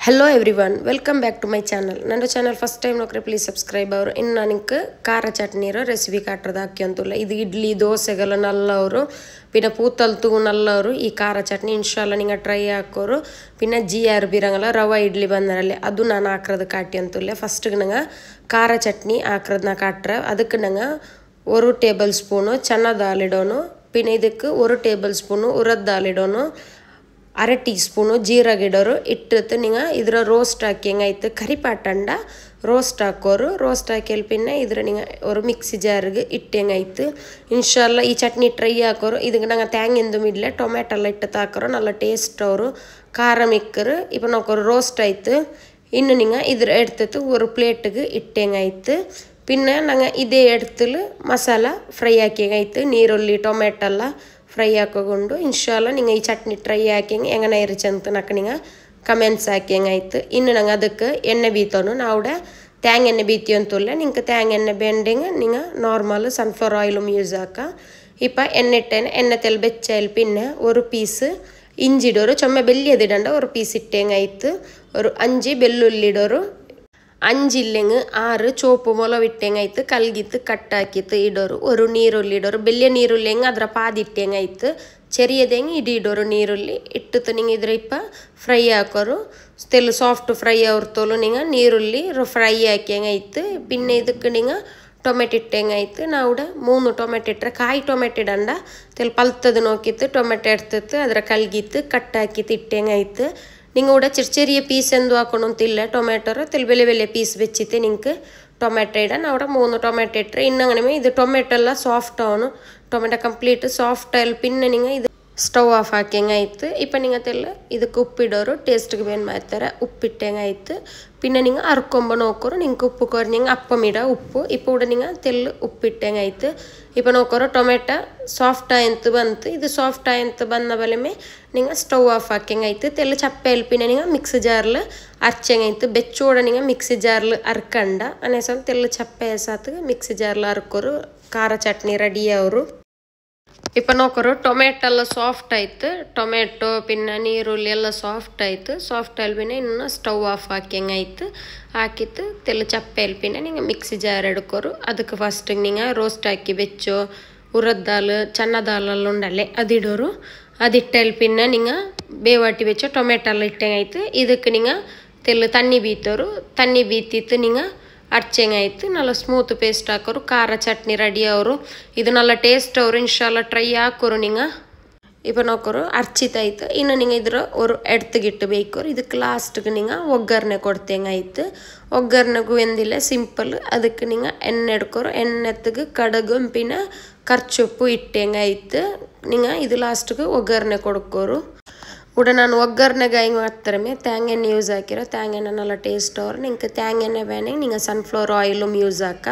Hello everyone, welcome back to my channel. Nando channel first time nokre please subscribe avaru. In naninke kara chutney ro recipe katrada hakkiyantula. Idu idli dosegala nallavaru pinna pootaltu nallavaru ee kara chutney inshallah ninga try hakoru. Pinna GR birangala rava idli bandaralli adu nanu hakradu kaatiyantule. First nanga kara chutney hakradu na kaatra. Adukku nanga 1 tablespoon channa dal idonu. Pinna idukku 1 tablespoon urad dal idonu. ಅರೆ tea spoon ಜೀರಿಗೆ ಇಡೋರು ಇಟ್ಟಿತ್ತು ನಿಂಗೆ ಇದರ roast ಹಾಕಿ ಹೆಂಗಾಯ್ತು ಕರಿಪಾಟಂಡ roast ಹಾಕೋರು roast ಹಾಕಿ pin ಇದ್ರ ನಿಂಗೆ ಅವರು mixie ಜಾರಿಗೆ ಇಟ್ಟು ಹೆಂಗಾಯ್ತು ಇನ್ಶಾಲ್ಲ ಈ ಚಟ್ನಿ ಟ್ರೈ ಹಾಕೋರು ಇದಕ್ಕೆ ನಂಗೆ ತೇಂಗಿಂದು ಮಿಡ್ಲೆ ಟೊಮೆಟೊ ಎಲ್ಲ ಇಟ್ಟು ಹಾಕೋರು ನಲ್ಲ ಟೇಸ್ಟ್ ಅವರು ಖಾರ ಮಿಕ್ಕರು ಇಪ್ಪ ನೋಕೋರು ರೋಸ್ಟ್ ಆಯ್ತು ಇನ್ನು ನಿಂಗೆ ಇದ್ರ ಎಡ್ತಿತ್ತು ಒಂದು ಪ್ಲೇಟಿಗೆ ಇಟ್ಟು ಹೆಂಗಾಯ್ತು ಪಿನ್ನ ನಂಗೆ ಇದೇ ಎಡ್ತಲು ಮಸಾಲ ಫ್ರೈ ಹಾಕಿ ಹೆಂಗಾಯ್ತು ನೀರುಳ್ಳಿ ಟೊಮೆಟೊ ಎಲ್ಲ ಫ್ರೈ ಹಾಕೊಂಡು ಇನ್ಶಾಲ್ಲ ನಿಂಗೆ ಈ ಚಟ್ನಿ ಟ್ರೈ ಹಾಕಿ ಹೆಂಗನ ಇರುಚಂತ ನಕ್ಕ ನಿಂಗೆ ಕಮೆಂಟ್ಸ್ ಹಾಕಿ ಹೆಂಗಾಯ್ತು ಇನ್ನು ನಂಗೆ ಅದಕ್ಕೆ ಎಣ್ಣೆ ಬೀತೋನು ನಾವುಡೆ ತ್ಯಾಂಗ್ ಎಣ್ಣೆ ಬೀತಿಯಂತಲ್ಲ ನಿಂಗೆ ತ್ಯಾಂಗ್ ಎಣ್ಣೆ ಬೆಂಡಿಂಗೆ ನಿಂಗೆ ನಾರ್ಮಲ್ ಸನ್ಫ್ಲವರ್ ಆಯಿലും ಯೂಸ್ ಹಾಕ ಇಪ್ಪ ಎಣ್ಣೆ ಇಟ್ಟೇನೆ ಎಣ್ಣೆ ತೆಲ್ ಬೆಚ್ಚಲ್ಲಿ ಪಿನ್ನೆ ಒಂದು ಪೀಸ್ ಇಂಜಿಡೋರು ಚೊಮ್ಮೆ ಬೆಲ್ಲಿಯದಿಡಂಡ ಒಂದು ಪೀಸ್ ಇಟ್ಟು ಹೆಂಗಾಯ್ತು ಒಂದು 5 ಬೆಳ್ಳುಳ್ಳಿ ಇಡೋರು 5 ಇಲ್ಲೆಂಗೆ 6 ಚೋಪು ಮೊಲವಿಟ್ಟೆಂಗಾಯ್ತು ಕಲ್ಗಿತ್ತು ಕಟ್ಟಾಕಿತ್ತು ಇಡೋರು ಒಂದು ನೀರುಳ್ಳಿ ಇಡೋರು ಬೆಳ್ಳಿಯ ನೀರುಳ್ಳಿ ಹೆಂಗೆ ಅದರ ಪಾದಿಟ್ಟೆಂಗಾಯ್ತು ಚೆರಿಯದೆಂಗೆ ಇಡೋರು ನೀರುಳ್ಳಿ ಇಟ್ಟು ನಿಂಗೆ ಇದ್ರ ಇಪ್ಪ ಫ್ರೈ ಹಾಕೋರು ತೆಲು ಸಾಫ್ಟ್ ಫ್ರೈ ಅವ್ರತೋಲು ನಿಂಗೆ ನೀರುಳ್ಳಿ ಫ್ರೈ ಹಾಕಿ ಹೆಂಗಾಯ್ತು ಪಿನ್ನೆ ಇದಕ್ಕೆ ನಿಂಗೆ ಟೊಮೆಟೊ ಇಟ್ಟೆಂಗಾಯ್ತು ನಾವುಡ 3 ಟೊಮೆಟೊ ಇಟ್ಟರೆ ಕಾಯಿ ಟೊಮೆಟೊ ಇಡಂಡ ತೆಲು ಪಲ್ತದ ನೋಕಿತ್ತು ಟೊಮೆಟೊ ಎಡ್ತಿತ್ತು ಅದರ ಕಲ್ಗಿತ್ತು ಕಟ್ಟಾಕಿತ್ತು ಇಟ್ಟೆಂಗಾಯ್ತು ನಿಂಗೆ ಕೂಡ ಚೆರಿಯ ಪೀಸ್ ಎಂದು ಹಾಕೊಂಡಂತಿಲ್ಲ ಟೊಮೆಟೊರು ತೆಲ್ ಬೆಲೆ ಬೆಲೆ ಪೀಸ್ ಬೆಚ್ಚಿತ್ತೆ ನಿಂಗೆ ಟೊಮೆಟೊ ಇಡ ನಾವು 3 ಟೊಮೆಟೊ ಇಟ್ಟರೆ ಇನ್ನಂಗನೆ ಇದು ಟೊಮೆಟೊ ಎಲ್ಲ ಸಾಫ್ಟ್ ಅವನು ಟೊಮೆಟೊ ಕಂಪ್ಲೀಟ್ ಸಾಫ್ಟ್ ಅಲ್ಲಿ ಪಿನ್ನ ನಿಂಗೆ ಇದು ಸ್ಟವ್ ಆಫ್ ಹಾಕಿ ಹೆಂಗಾಯ್ತು ಇಪ್ಪ ನಿಂಗೆ ತೆಲ್ಲ ಇದಕ್ಕೆ ಉಪ್ಪಿಡೋರು ಟೇಸ್ಟ್ಗೆ ಬೇನ್ ಮಾಡ್ತಾರೆ ಉಪ್ಪಿಟ್ಟು ಹೆಂಗಾಯ್ತು ಪಿನ್ನ ನಿಂಗೆ ಅರ್ಕೊಂಬ ನೋಕೋರು ನಿಂಗೆ ಉಪ್ಪು ಕೋರಿ ನಿಂಗೆ ಅಪ್ಪ ಮಿಡ ಉಪ್ಪು ಇಪ್ಪ ಕೂಡ ನಿಂಗೆ ತೆಲ್ಲು ಉಪ್ಪಿಟ್ಟು ಹೆಂಗಾಯ್ತು ಇಪ್ಪ ನೋಕೋರು ಟೊಮೆಟೊ ಸಾಫ್ಟ್ ಆಯ್ತು ಬಂತು ಇದು ಸಾಫ್ಟ್ ಆಯ್ತು ಬಂದ ಬಲೆಮೆ ನಿಂಗೆ ಸ್ಟವ್ ಆಫ್ ಹಾಕಿ ಹೆಂಗಾಯ್ತು ತೆಲ್ಲು ಚಪ್ಪೆ ಎಲ್ಪಿನ ನಿಂಗೆ ಮಿಕ್ಸಿ ಜಾರ್ಲು ಅರ್ಚಂಗಾಯ್ತು ಬೆಚ್ಚೋಡ ನಿಂಗೆ ಮಿಕ್ಸಿ ಜಾರ್ಲು ಅರ್ಕಂಡ ಅನೇ ಸ್ವಲ್ಪ ತೆಲ್ಲು ಚಪ್ಪೆ ಸಾತು ಮಿಕ್ಸಿ ಜಾರ್ಲು ಅರ್ಕೋರು ಖಾರ ಚಟ್ನಿ ರೆಡಿ ಅವರು ಇಪ್ಪ ನೋಕೋರು ಟೊಮೆಟೊ ಎಲ್ಲ ಸಾಫ್ಟ್ ಆಯ್ತು ಟೊಮೆಟೊ ಪಿನ್ನ ನೀರುಳ್ಳಿ ಎಲ್ಲ ಸಾಫ್ಟ್ ಆಯ್ತು ಸಾಫ್ಟ್ ಅಲ್ಪಿನ ಇನ್ನು ಸ್ಟವ್ ಆಫ್ ಹಾಕಿ ಹೆಂಗಾಯ್ತು ಹಾಕಿತ್ತು ತೆಲ್ಲು ಚಪ್ಪೆ ಎಲ್ಪಿನ ನಿಂಗೆ ಮಿಕ್ಸಿ ಜಾರ್ ಎಡ್ಕೋರು ಅದಕ್ಕೆ ಫಸ್ಟಿಗೆ ನಿಂಗೆ ರೋಸ್ಟ್ ಹಾಕಿ ಬೆಚ್ಚು ಉರದ್ ದಾಲ್ ಚನ್ನ ದಾಲೆಲ್ಲ ಉಂಡಲ್ಲೆ ಅದಿಡೋರು ಅದಿಟ್ಟು ಎಲ್ಪಿನ ನಿಂಗೆ ಬೇವಾಟಿ ಬೆಚ್ಚು ಟೊಮೆಟೊ ಎಲ್ಲ ಇಟ್ಟಂಗಾಯ್ತು ಇದಕ್ಕೆ ನಿಂಗೆ ತೆಲ್ಲು ತಣ್ಣಿ ಬೀತೋರು ತಣ್ಣಿ ಬೀತಿತ್ತು ನಿಂಗೆ ಅರ್ಚಂಗಾಯ್ತು ನಲ್ಲ ಸ್ಮೂತ್ ಪೇಸ್ಟ್ ಹಾಕೋರು ಖಾರ ಚಟ್ನಿ ರೆಡಿ ಅವರು ಇದು ನಲ್ಲ ಟೇಸ್ಟ್ ಅವರು ಇನ್ಶಾಲ್ಲ ಟ್ರೈ ಹಾಕೋರು ನಿಂಗೆ ಇಪ್ಪ ನೋಕೋರು ಅರ್ಚಿತಾಯ್ತು ಇನ್ನು ನಿಂಗೆ ಇದ್ರ ಒಂದು ಎಡ್ತಗಿಟ್ಟು ಬೇಕೋರು ಇದಕ್ಕೆ ಲಾಸ್ಟ್ಗೆ ನಿಂಗೆ ಒಗ್ಗರಣೆ ಕೊಡ್ತೇಂಗಾಯ್ತು ಒಗ್ಗರಣೆಗೂ ಎಂದಿಲ್ಲ ಸಿಂಪಲ್ ಅದಕ್ಕೆ ನಿಂಗೆ ಎಣ್ಣೆ ಎಡ್ಕೋರು ಎಣ್ಣೆತ್ತಿಗೆ ಕಡಗು ಪಿನ ಖರ್ಚುಪ್ಪು ಇಟ್ಟಂಗಾಯ್ತು ನಿಂಗೆ ಇದು ಲಾಸ್ಟ್ಗೆ ಒಗ್ಗರಣೆ ಕೊಡ್ಕೋರು ಕೂಡ ನಾನು ಒಗ್ಗರಣೆಗೆ ಹೆಂಗೆ ಮಾಡ್ತಾರೆ ತೇಂಗೆಣ್ಣೆ ಯೂಸ್ ಹಾಕಿರೋ ತೇಂಗೆಣ್ಣೆ നല്ല ಟೇಸ್ಟ್ ಅವರು ನಿಂಗೆ ತೇಂಗೆಣ್ಣೆ ಬೇನೆ ನಿಂಗೆ ಸನ್ಫ್ಲವರ್ ಆಯಿലും ಯೂಸ್ ಹಾಕ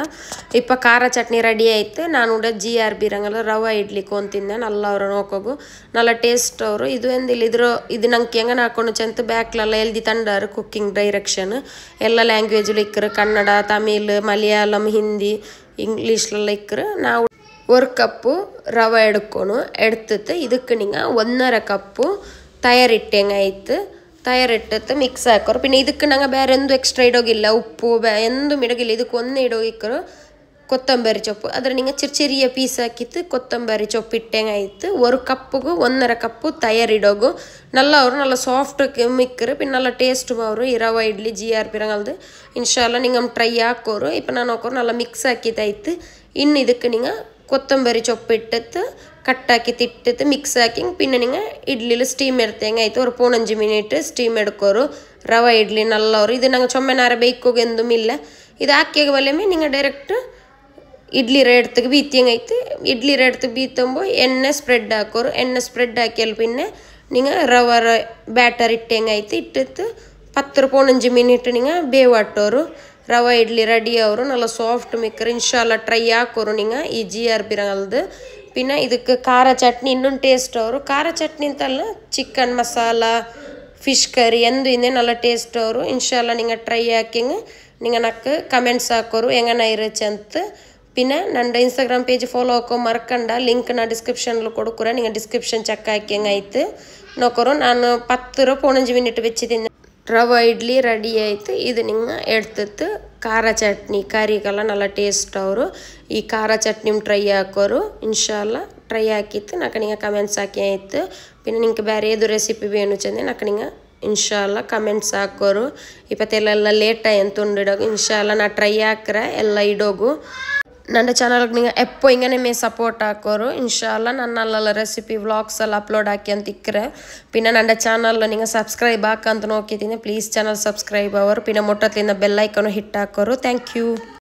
ಇಪ್ಪ ಖಾರ ಚಟ್ನಿ ರೆಡಿ ಆಯ್ತು ನಾನು ಕೂಡ GR ಬಿರಂಗಲ್ಲ ರವೆ ಇಡ್ಲಿ ಕೊಂತಿದ್ದೆ ನಲ್ಲ ಅವರು ನೋಕೋಗು നല്ല ಟೇಸ್ಟ್ ಅವರು ಇದು ಎಂದಿಲ್ಲ ಇದು ನಂಗೆ ಹೆಂಗೆ ಹಾಕೊಂಡು ಚಂತ ಬ್ಯಾಕ್ಲೆಲ್ಲ ಎಲ್ದಿ ತಂಡಾರು ಕುಕ್ಕಿಂಗ್ ಡೈರೆಕ್ಷನ್ ಎಲ್ಲ ಲ್ಯಾಂಗ್ವೇಜಲ್ಲಿ ಇಕ್ಕರು ಕನ್ನಡ ತಮಿಳ್ ಮಲಯಾಳಂ ಹಿಂದಿ ಇಂಗ್ಲೀಷ್ಲೆಲ್ಲ ಇಕ್ಕರು ನಾವು 1 ಕಪ್ಪು ರವೆ ಎಡ್ಕೊಂಡು ಎಡ್ತಿತ್ತು ಇದಕ್ಕೆ ನಿಂಗೆ 1.5 ಕಪ್ಪು ತಯಾರಿಟ್ಟೆಂಗಾಯ್ತು ತಯಾರಿಟ್ಟು ಮಿಕ್ಸ್ ಹಾಕೋರು ಪಿನ್ನ ಇದಕ್ಕೆ ನಂಗೆ ಬೇರೆ ಎಂದು ಎಕ್ಸ್ಟ್ರಾ ಇಡೋಗಿಲ್ಲ ಉಪ್ಪು ಎಂದು ಮಿಡೋಗಿಲ್ಲ ಇದಕ್ಕೆ ಒಂದೇ ಇಡೋಗಿಕ್ಕರು ಕೊತ್ತಂಬರಿ ಸೊಪ್ಪು ಅದ್ರ ನಿಂಗೆ ಚೆರಿಯ ಪೀಸ್ ಹಾಕಿತ್ತು ಕೊತ್ತಂಬರಿ ಸೊಪ್ಪು ಇಟ್ಟಂಗಾಯ್ತು 1 ಕಪ್ಪಿಗೂ 1.5 ಕಪ್ಪು ತಯಾರಿಡೋಗು ನಲ್ಲ ಅವರು ನಲ್ಲ ಸಾಫ್ಟ್ ಮಿಕ್ಕರು ಪಿನ್ನ ನಲ್ಲ ಟೇಸ್ಟ್ ಅವರು ಈ ರವೆ ಇಡ್ಲಿ GR ಪಿರಂಗಲ್ದು ಇನ್ಶಾಲ್ಲ ನಿಂಗೆ ಟ್ರೈ ಹಾಕೋರು ಇಪ್ಪ ನಾನು ಹಾಕೋರು ನಲ್ಲ ಮಿಕ್ಸ್ ಹಾಕಿದ್ದಾಯ್ತು ಇನ್ನು ಇದಕ್ಕೆ ನಿಂಗೆ ಕೊತ್ತಂಬರಿ ಸೊಪ್ಪು ಇಟ್ಟಿತ್ತು ಕಟ್ಟಾಕಿ ತಿಟ್ಟಿತ್ತು ಮಿಕ್ಸ್ ಹಾಕಿ ಪಿನ್ನ ನಿಂಗೆ ಇಡ್ಲಿಲಿ ಸ್ಟೀಮ್ ಇರುತ್ತೆ ಹೆಂಗಾಯ್ತು ಒಂದು 15 ಮಿನಿಟ್ ಸ್ಟೀಮ್ ಎಡ್ಕೋರು ರವೆ ಇಡ್ಲಿ ನಲ್ಲವರು ಇದು ನಂಗೆ ಚೊಮ್ಮೆನಾರ ಬೇಯ್ಕೋಗೆಂದು ಮಿಲ್ಲ ಇದು ಹಾಕಿ ಬಲೆಮೆ ನಿಂಗೆ ಡೈರೆಕ್ಟ್ ಇಡ್ಲಿ ರೇಡ್ತಿಗೆ ಬೀತಿ ಹೆಂಗಾಯ್ತು ಇಡ್ಲಿ ರೇಡ್ತಿಗೆ ಬೀತಂಬು ಎಣ್ಣೆ ಸ್ಪ್ರೆಡ್ ಹಾಕೋರು ಎಣ್ಣೆ ಸ್ಪ್ರೆಡ್ ಹಾಕಿ ಅಲ್ಲಿ ಪಿನ್ನೆ ನಿಂಗೆ ರವೆ ಬ್ಯಾಟರ್ ಇಟ್ಟು ಹೆಂಗಾಯ್ತು ಇಟ್ಟಿತ್ತು 10-15 ಮಿನಿಟ್ ನಿಂಗೆ ಬೇವಾಟೋರು ರವೆ ಇಡ್ಲಿ ರೆಡಿ ಅವರು ನಲ್ಲ ಸಾಫ್ಟ್ ಮಿಕ್ಕರು ಇನ್ಶಾಲ್ಲ ಟ್ರೈ ಹಾಕೋರು ನಿಂಗೆ ಈ GR ಬಿರಂಗಲ್ದು ಪಿನ್ನ ಇದಕ್ಕೆ ಖಾರ ಚಟ್ನಿ ಇನ್ನೊಂದು ಟೇಸ್ಟ್ ಅವರು ಖಾರ ಚಟ್ನಿ ಅಂತಲ್ಲ ಚಿಕನ್ ಮಸಾಲ ಫಿಶ್ ಕರಿ ಎಂದು ಇನ್ನೇ ನಲ್ಲ ಟೇಸ್ಟ್ ಅವರು ಇನ್ಶಾಲ್ಲ ನಿಂಗೆ ಟ್ರೈ ಹಾಕಿಂಗೆ ನಿಂಗೆ ನಕ್ಕೆ ಕಮೆಂಟ್ಸ್ ಹಾಕೋರು ಹೆಂಗನ ಇರಚಂತ ಪಿನ್ನ ನನ್ನ ಇನ್ಸ್ಟಾಗ್ರಾಮ್ ಪೇಜ್ ಫಾಲೋ ಹಾಕೋ ಮರ್ಕಂಡ ಲಿಂಕ್ ನಾ ಡಿಸ್ಕ್ರಿಪ್ಷನ್ಲು ಕೊಡ್ಕೂರ ನಿಂಗೆ ಡಿಸ್ಕ್ರಿಪ್ಷನ್ ಚೆಕ್ ಹಾಕಿ ಹೆಂಗಾಯ್ತು ನೋಕೋರು ನಾನು 10-15 ಮಿನಿಟ್ ಬೆಚ್ಚಿದ್ದೀನಿ ರವೆ ಇಡ್ಲಿ ರೆಡಿ ಆಯಿತು. ಇದು ನಿಂಗೆ ಎಡ್ತಿತ್ತು ಖಾರ ಚಟ್ನಿ ಕರಿಗೆಲ್ಲ നല്ല ಟೇಸ್ಟ್ ಅವರು ಈ ಖಾರ ಚಟ್ನಿ ಟ್ರೈ ಹಾಕೋರು ಇನ್ಶಾಲ್ಲ ಟ್ರೈ ಹಾಕಿತ್ತು నాకు ನಿಂಗೆ ಕಮೆಂಟ್ಸ್ ಹಾಕಿ ಆಯಿತು. പിന്നെ നിങ്ങൾക്ക് ಬೇರೆ ಏದು ರೆಸಿಪಿ ವೇಣು ಚೆಂದೆ నాకు ನಿಂಗೆ ಇನ್ಶಾಲ್ಲ ಕಮೆಂಟ್ಸ್ ಹಾಕೋರು. ಇಪ್ಪತ್ತೆಲ್ಲ ಲೇಟಾಗಿ ಅಂತ ಉಂಡಿಡೋಗು ಇನ್ಶಾಲ್ಲ ನಾ ಟ್ರೈ ಹಾಕ್ರೆ ಎಲ್ಲ ಇಡೋಗು. ನನ್ನ ಚಾನಲ್ಗೆ ನೀವು ಎಪ್ಪೋ ಹಿಂಗನೇ ಮೇ ಸಪೋರ್ಟ್ ಹಾಕೋರು ಇನ್ಶಾಲ್ಲ ನನ್ನಲ್ಲ ರೆಸಿಪಿ ವ್ಲಾಗ್ಸ್ ಎಲ್ಲ ಅಪ್ಲೋಡ್ ಹಾಕಿ ಅಂತ ಇಕ್ಕರೆ. പിന്നെ ನನ್ನ ಚಾನಲ್ ನೀವು ಸಬ್ಸ್ಕ್ರೈಬ್ ಹಾಕಂತ ನೋಡ್ತೀನಿ ಪ್ಲೀಸ್ ಚಾನಲ್ ಸಬ್ಸ್ಕ್ರೈಬ್ ಅವರು. പിന്നെ ಮುಟ್ಟತ್ಲಿಂದ ಬೆಲ್ ಐಕಾನು ಹಿಟ್ ಹಾಕೋರು. Thank you.